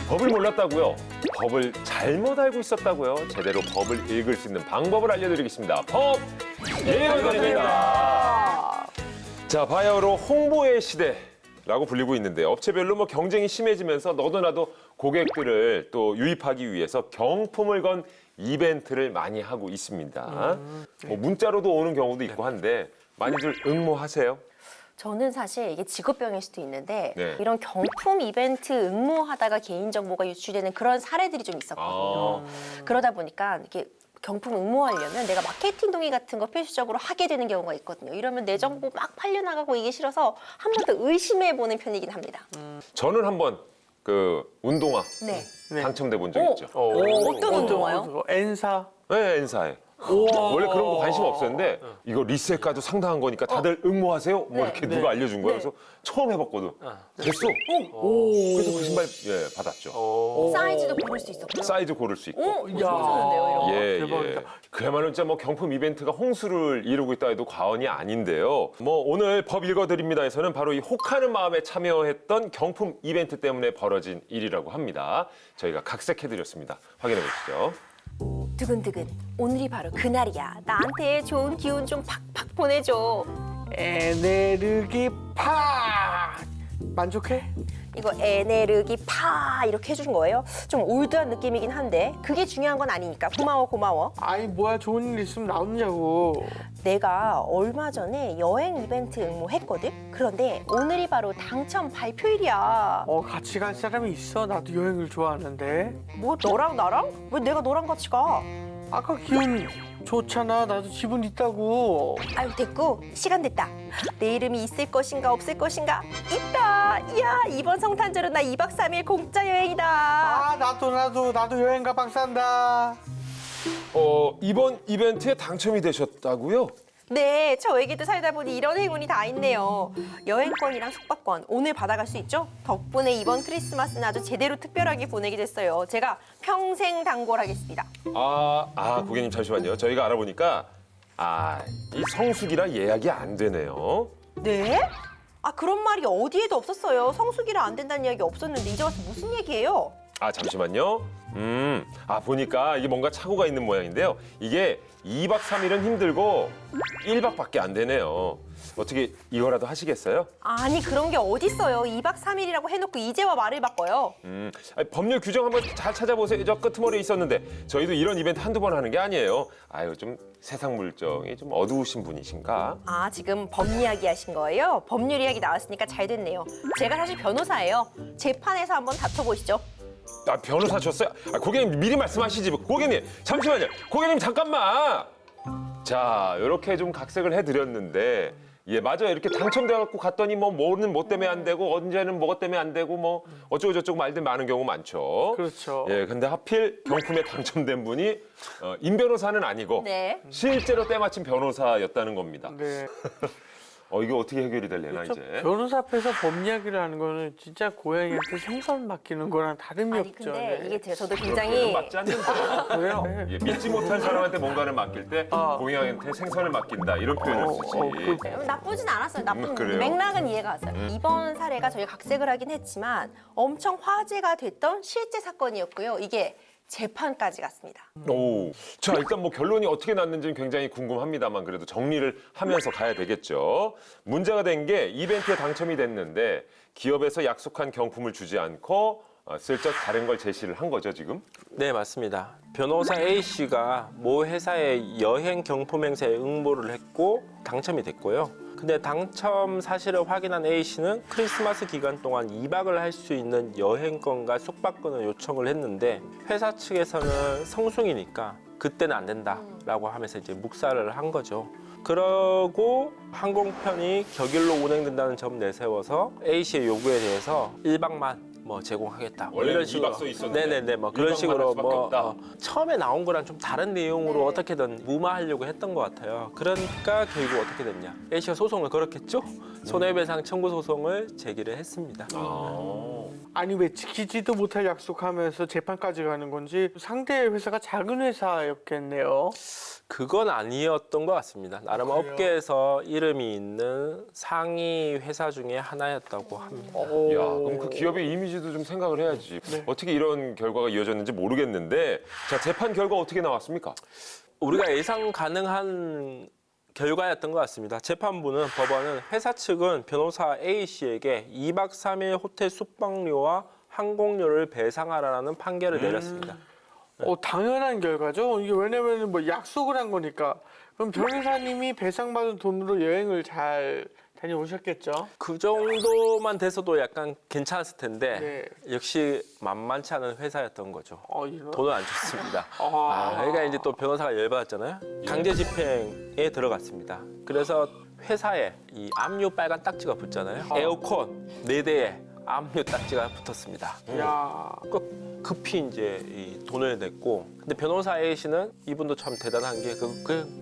법을 몰랐다고요? 법을 잘못 알고 있었다고요? 제대로 법을 읽을 수 있는 방법을 알려드리겠습니다. 법 읽어드립니다. 자, 바야흐로 홍보의 시대라고 불리고 있는데 업체별로 뭐 경쟁이 심해지면서 너도 나도 고객들을 또 유입하기 위해서 경품을 건 이벤트를 많이 하고 있습니다. 뭐 문자로도 오는 경우도 있고 한데 많이들 응모하세요? 저는 사실 이게 직업병일 수도 있는데 네. 이런 경품 이벤트 응모하다가 개인정보가 유출되는 그런 사례들이 좀 있었거든요. 그러다 보니까 이렇게 경품 응모하려면 내가 마케팅 동의 같은 거 필수적으로 하게 되는 경우가 있거든요. 이러면 내 정보 막 팔려나가고 이게 싫어서 한 번 더 의심해보는 편이긴 합니다. 저는 한번 그 운동화 네. 당첨돼 본 적 있죠. 어떤 운동화요? N사. 네, N사에. 원래 그런 거 관심 없었는데 이거 리셀가도 상당한 거니까 다들 응모하세요? 뭐 이렇게 누가 알려준 거야. 그래서 처음 해봤거든. 됐어. 그래서 그 신발 받았죠. 사이즈도 고를 수 있었고요. 사이즈 고를 수 있고. 야. 좋은데요, 이런 거. 예, 대박이다. 예. 그야말로 진짜 뭐 경품 이벤트가 홍수를 이루고 있다 해도 과언이 아닌데요. 뭐 오늘 법 읽어드립니다에서는 바로 이 혹하는 마음에 참여했던 경품 이벤트 때문에 벌어진 일이라고 합니다. 저희가 각색해드렸습니다. 확인해 보시죠. 두근두근. 오늘이 바로 그날이야. 나한테 좋은 기운 좀 팍팍 보내줘. 에네르기 파. 만족해? 이거 에네르기 파 이렇게 해준 거예요. 좀 올드한 느낌이긴 한데 그게 중요한 건 아니니까 고마워. 아니 뭐야 좋은 일 있으면 나오냐고. 내가 얼마 전에 여행 이벤트 응모했거든? 그런데 오늘이 바로 당첨 발표일이야. 같이 갈 사람이 있어. 나도 여행을 좋아하는데. 뭐 너랑 나랑? 왜 내가 너랑 같이 가? 아까 기운 좋잖아. 나도 지분 있다고. 아유 됐고 시간 됐다. 내 이름이 있을 것인가 없을 것인가? 있다. 이야 이번 성탄절은 나 2박 3일 공짜 여행이다. 아 나도 여행 가방 싼다. 이번 이벤트에 당첨이 되셨다고요? 네, 저에게도 살다 보니 이런 행운이 다 있네요. 여행권이랑 숙박권 오늘 받아갈 수 있죠? 덕분에 이번 크리스마스는 아주 제대로 특별하게 보내게 됐어요. 제가 평생 단골하겠습니다. 고객님 잠시만요. 저희가 알아보니까 이 성수기라 예약이 안 되네요. 네? 그런 말이 어디에도 없었어요. 성수기라 안 된다는 이야기 없었는데 이제 와서 무슨 얘기예요? 잠시만요. 보니까 이게 뭔가 착오가 있는 모양인데요. 이게 2박 3일은 힘들고 1박밖에 안 되네요. 어떻게 이거라도 하시겠어요? 아니 그런 게 어딨어요. 2박 3일이라고 해놓고 이제 와 말을 바꿔요. 법률 규정 한번 잘 찾아보세요. 저 끄트머리에 있었는데 저희도 이런 이벤트 한두 번 하는 게 아니에요. 좀 세상 물정이 좀 어두우신 분이신가? 지금 법 이야기 하신 거예요? 법률 이야기 나왔으니까 잘 됐네요. 제가 사실 변호사예요. 재판에서 한번 다퉈보시죠. 변호사셨어요? 고객님 미리 말씀하시지. 고객님 잠시만요. 고객님 잠깐만. 자, 이렇게 좀 각색을 해드렸는데 맞아요. 이렇게 당첨돼갖고 갔더니 뭐는 뭐 때문에 안 되고 언제는 뭐가 때문에 안 되고 뭐 어쩌고 저쩌고 말들 많은 경우 많죠. 그렇죠. 근데 하필 경품에 당첨된 분이 임 변호사는 아니고 네. 실제로 때마침 변호사였다는 겁니다. 네. 이게 어떻게 해결이 되려나 이제. 변호사 앞에서 법 이야기를 하는 거는 진짜 고양이한테 생선 맡기는 거랑 다름이 아니 없죠. 근데 네. 이게 저도 그건 굉장히 맞지 않는데. 그래요? 믿지 못한 사람한테 뭔가를 맡길 때 고양이한테 생선을 맡긴다 이런 표현을 쓰지. 나쁘진 않았어요. 나쁜 그래요? 맥락은 이해가 왔어요. 이번 사례가 저희가 각색을 하긴 했지만 엄청 화제가 됐던 실제 사건이었고요. 이게 재판까지 갔습니다. 자, 일단 뭐 결론이 어떻게 났는지는 굉장히 궁금합니다만 그래도 정리를 하면서 가야 되겠죠. 문제가 된 게 이벤트에 당첨이 됐는데 기업에서 약속한 경품을 주지 않고 슬쩍 다른 걸 제시를 한 거죠, 지금? 네, 맞습니다. 변호사 A씨가 모 회사의 여행 경품 행사에 응모를 했고 당첨이 됐고요. 근데 당첨 사실을 확인한 A씨는 크리스마스 기간 동안 2박을 할 수 있는 여행권과 숙박권을 요청을 했는데 회사 측에서는 성수기니까 그때는 안 된다라고 하면서 이제 묵살을 한 거죠. 그러고 항공편이 격일로 운행된다는 점 내세워서 A씨의 요구에 대해서 1박만 제공하겠다. 원래는 2박 써 있었는데 네네네. 그런 1박만 식으로 할 수밖에 없다. 처음에 나온 거랑 좀 다른 내용으로 어떻게든 무마하려고 했던 것 같아요. 그러니까 결국 어떻게 됐냐? A씨가 소송을 걸었겠죠? 손해배상 청구 소송을 제기를 했습니다. 아니 왜 지키지도 못할 약속하면서 재판까지 가는 건지 상대 회사가 작은 회사였겠네요. 그건 아니었던 것 같습니다. 나름 그래요? 업계에서 이름이 있는 상위 회사 중에 하나였다고 합니다. 야, 그럼 그 기업의 이미지도 좀 생각을 해야지. 네. 어떻게 이런 결과가 이어졌는지 모르겠는데, 자, 재판 결과 어떻게 나왔습니까? 우리가 예상 가능한 결과였던 것 같습니다. 재판부는 법원은 회사 측은 변호사 A 씨에게 2박 3일 호텔 숙박료와 항공료를 배상하라는 판결을 내렸습니다. 당연한 결과죠. 이게 왜냐면 뭐 약속을 한 거니까. 그럼 변호사님이 배상받은 돈으로 여행을 잘 다녀오셨겠죠. 그 정도만 돼서도 약간 괜찮았을 텐데 역시 만만치 않은 회사였던 거죠. 이런. 돈을 안 줬습니다. 그러니까 이제 또 변호사가 열받았잖아요. 강제 집행에 들어갔습니다. 그래서 회사에 이 압류 빨간 딱지가 붙잖아요. 에어컨 4대에 압류 딱지가 붙었습니다. 야. 급히 이제 이 돈을 냈고, 근데 변호사 A 씨는 이분도 참 대단한 게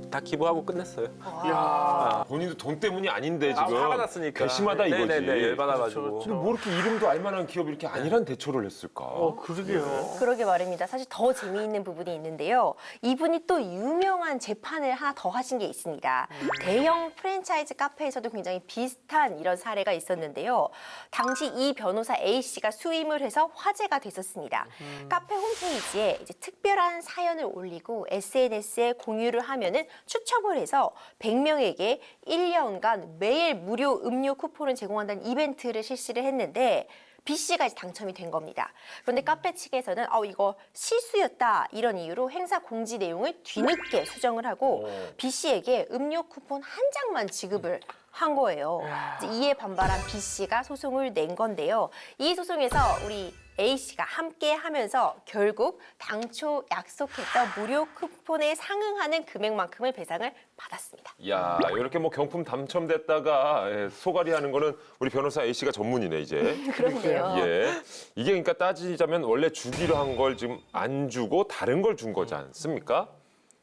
다 기부하고 끝냈어요. 야. 본인도 돈 때문이 아닌데 지금 화가 났으니까. 궤심하다 이거지. 네네네, 열받아가지고. 그렇죠, 근데 뭐 이렇게 이름도 알만한 기업이 이렇게 아니란 대처를 했을까? 그러게요. 그러게 말입니다. 사실 더 재미있는 부분이 있는데요. 이분이 또 유명한 재판을 하나 더 하신 게 있습니다. 대형 프랜차이즈 카페에서도 굉장히 비슷한 이런 사례가 있었는데요. 당시 이 변호사 A 씨가 수임을 해서 화제가 됐었습니다. 카페 홈페이지에 이제 특별한 사연을 올리고 SNS에 공유를 하면은 추첨을 해서 100명에게 1년간 매일 무료 음료 쿠폰을 제공한다는 이벤트를 실시를 했는데 B 씨가 이제 당첨이 된 겁니다. 그런데 카페 측에서는 이거 실수였다 이런 이유로 행사 공지 내용을 뒤늦게 수정을 하고 B 씨에게 음료 쿠폰 한 장만 지급을 한 거예요. 이제 이에 반발한 B 씨가 소송을 낸 건데요. 이 소송에서 우리 A 씨가 함께 하면서 결국 당초 약속했던 무료 쿠폰에 상응하는 금액만큼을 배상을 받았습니다. 야, 이렇게 뭐 경품 당첨됐다가 소갈이 하는 거는 우리 변호사 A 씨가 전문이네 이제. 그런데요. 예, 이게 그러니까 따지자면 원래 주기로 한 걸 지금 안 주고 다른 걸 준 거지 않습니까?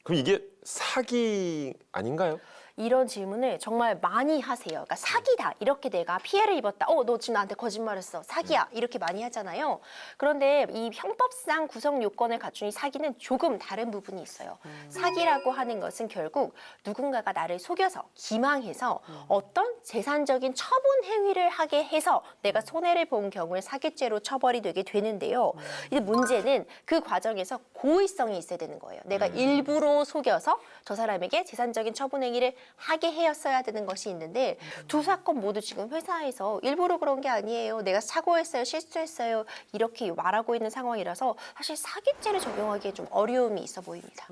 그럼 이게 사기 아닌가요? 이런 질문을 정말 많이 하세요. 그러니까 사기다. 이렇게 내가 피해를 입었다. 너 지금 나한테 거짓말했어. 사기야. 이렇게 많이 하잖아요. 그런데 이 형법상 구성 요건을 갖춘 이 사기는 조금 다른 부분이 있어요. 사기라고 하는 것은 결국 누군가가 나를 속여서 기망해서 어떤 재산적인 처분 행위를 하게 해서 내가 손해를 본 경우에 사기죄로 처벌이 되게 되는데요. 이제 문제는 그 과정에서 고의성이 있어야 되는 거예요. 내가 일부러 속여서 저 사람에게 재산적인 처분 행위를 하게 해였어야 되는 것이 있는데 두 사건 모두 지금 회사에서 일부러 그런 게 아니에요. 내가 사고했어요. 실수했어요. 이렇게 말하고 있는 상황이라서 사실 사기죄를 적용하기에 좀 어려움이 있어 보입니다.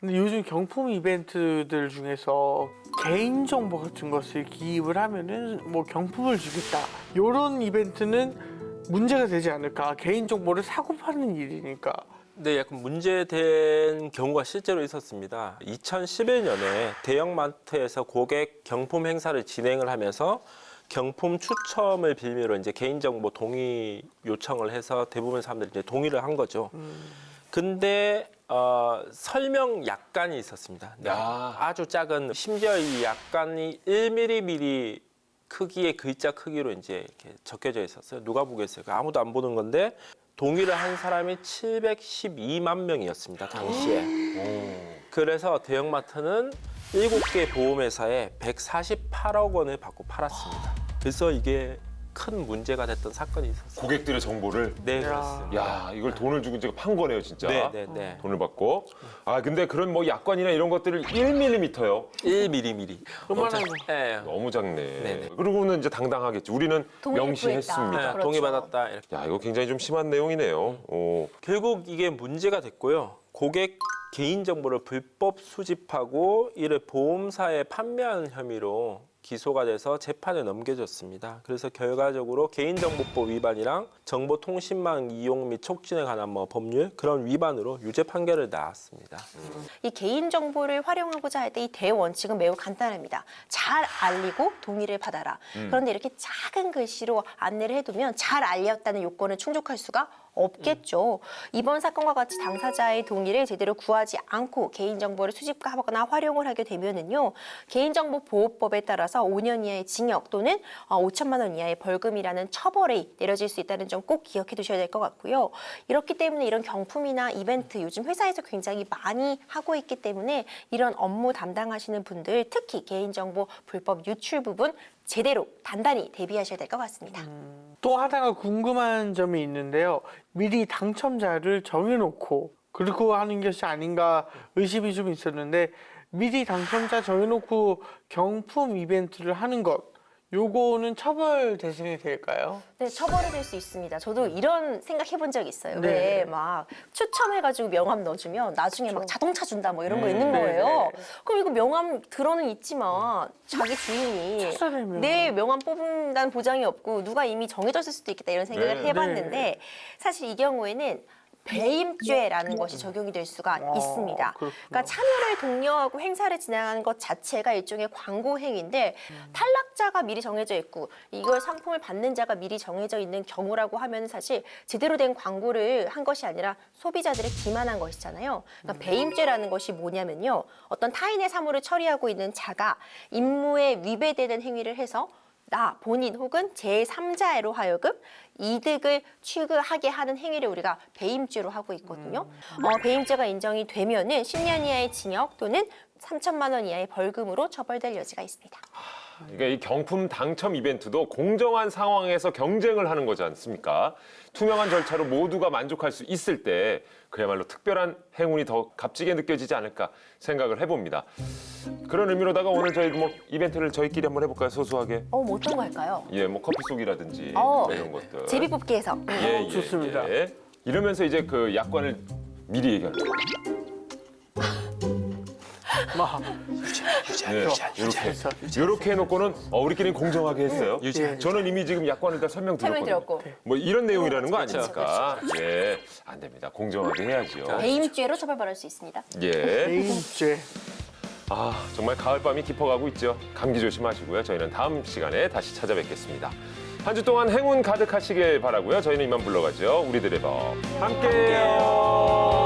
근데 요즘 경품 이벤트들 중에서 개인정보 같은 것을 기입을 하면은 뭐 경품을 주겠다. 이런 이벤트는 문제가 되지 않을까. 개인정보를 사고 파는 일이니까. 네, 약간 문제된 경우가 실제로 있었습니다. 2011년에 대형마트에서 고객 경품 행사를 진행을 하면서 경품 추첨을 빌미로 이제 개인정보 동의 요청을 해서 대부분 사람들이 이제 동의를 한 거죠. 근데 설명 약관이 있었습니다. 네, 아주 작은, 심지어 이 약관이 1mm 크기의 글자 크기로 이제 이렇게 적혀져 있었어요. 누가 보겠어요? 아무도 안 보는 건데. 동의를 한 사람이 712만 명이었습니다, 당시에. 그래서 대형마트는 7개 보험회사에 148억 원을 받고 팔았습니다. 그래서 이게 큰 문제가 됐던 사건이 있었어요. 고객들의 정보를. 네, 그렇습니다. 야, 이걸 돈을 주고 제가 판 거네요, 진짜. 네. 돈을 받고. 근데 그런 뭐 약관이나 이런 것들을 1mm요. 1mm. 그만한 거. 네. 너무 작네. 네네. 그러고는 이제 당당하겠지. 우리는 동의를 명시했습니다. 구했다. 그렇죠. 동의받았다. 이렇게. 야, 이거 굉장히 좀 심한 내용이네요. 결국 이게 문제가 됐고요. 고객 개인정보를 불법 수집하고 이를 보험사에 판매한 혐의로 기소가 돼서 재판에 넘겨졌습니다. 그래서 결과적으로 개인정보법 위반이랑 정보통신망 이용 및 촉진에 관한 뭐 법률 그런 위반으로 유죄 판결을 나왔습니다. 이 개인정보를 활용하고자 할 때 이 대원칙은 매우 간단합니다. 잘 알리고 동의를 받아라. 그런데 이렇게 작은 글씨로 안내를 해두면 잘 알렸다는 요건을 충족할 수가 없겠죠. 이번 사건과 같이 당사자의 동의를 제대로 구하지 않고 개인정보를 수집하거나 활용을 하게 되면은요, 개인정보보호법에 따라서 5년 이하의 징역 또는 5천만 원 이하의 벌금이라는 처벌이 내려질 수 있다는 점 꼭 기억해 두셔야 될 것 같고요. 이렇기 때문에 이런 경품이나 이벤트 요즘 회사에서 굉장히 많이 하고 있기 때문에 이런 업무 담당하시는 분들 특히 개인정보 불법 유출 부분 제대로 단단히 대비하셔야 될 것 같습니다. 또 하나가 궁금한 점이 있는데요. 미리 당첨자를 정해놓고 그리고 하는 것이 아닌가 의심이 좀 있었는데 미리 당첨자 정해놓고 경품 이벤트를 하는 것 요거는 처벌 대상이 될까요? 네, 처벌이 될 수 있습니다. 저도 이런 생각 해본 적 있어요. 네. 왜 막 추첨해가지고 명함 넣어주면 나중에 막 자동차 준다 뭐 이런 거 있는 네, 거예요. 네. 그럼 이거 명함 들어는 있지만 자기 주인이 찾아내면. 내 명함 뽑는다는 보장이 없고 누가 이미 정해졌을 수도 있겠다 이런 생각을 네. 해봤는데 네. 사실 이 경우에는 배임죄라는 것이 적용이 될 수가 있습니다. 그렇구나. 그러니까 참여를 독려하고 행사를 진행하는 것 자체가 일종의 광고 행위인데 탈락자가 미리 정해져 있고 이걸 상품을 받는 자가 미리 정해져 있는 경우라고 하면 사실 제대로 된 광고를 한 것이 아니라 소비자들의 기만한 것이잖아요. 그러니까 배임죄라는 것이 뭐냐면요. 어떤 타인의 사물을 처리하고 있는 자가 임무에 위배되는 행위를 해서 나 본인 혹은 제3자로 하여금 이득을 추구하게 하는 행위를 우리가 배임죄로 하고 있거든요. 배임죄가 인정이 되면은 10년 이하의 징역 또는 3천만 원 이하의 벌금으로 처벌될 여지가 있습니다. 그러니까 이 경품 당첨 이벤트도 공정한 상황에서 경쟁을 하는 거지 않습니까? 투명한 절차로 모두가 만족할 수 있을 때 그야말로 특별한 행운이 더 값지게 느껴지지 않을까 생각을 해봅니다. 그런 의미로다가 오늘 저희 뭐 이벤트를 저희끼리 한번 해볼까요? 소소하게. 뭐 어떤 거 할까요? 예, 뭐 커피 쏘기라든지 어, 뭐 이런 것들. 제비뽑기에서. 예, 좋습니다. 예. 이러면서 이제 그 약관을 미리 얘기하는 거예요. 막 이렇게 해놓고는 우리끼리 공정하게 했어요. 예. 저는 이미 지금 약관을 다 설명드렸거든요. 설명드렸고. 뭐 이런 내용이라는 거 그렇죠. 아닙니까? 예, 안 됩니다. 공정하게 해야죠. 배임죄로 처벌받을 수 있습니다. 예. 배임죄. 아, 정말 가을밤이 깊어가고 있죠. 감기 조심하시고요. 저희는 다음 시간에 다시 찾아뵙겠습니다. 한 주 동안 행운 가득하시길 바라고요. 저희는 이만 물러가죠. 우리들의 법 함께해요.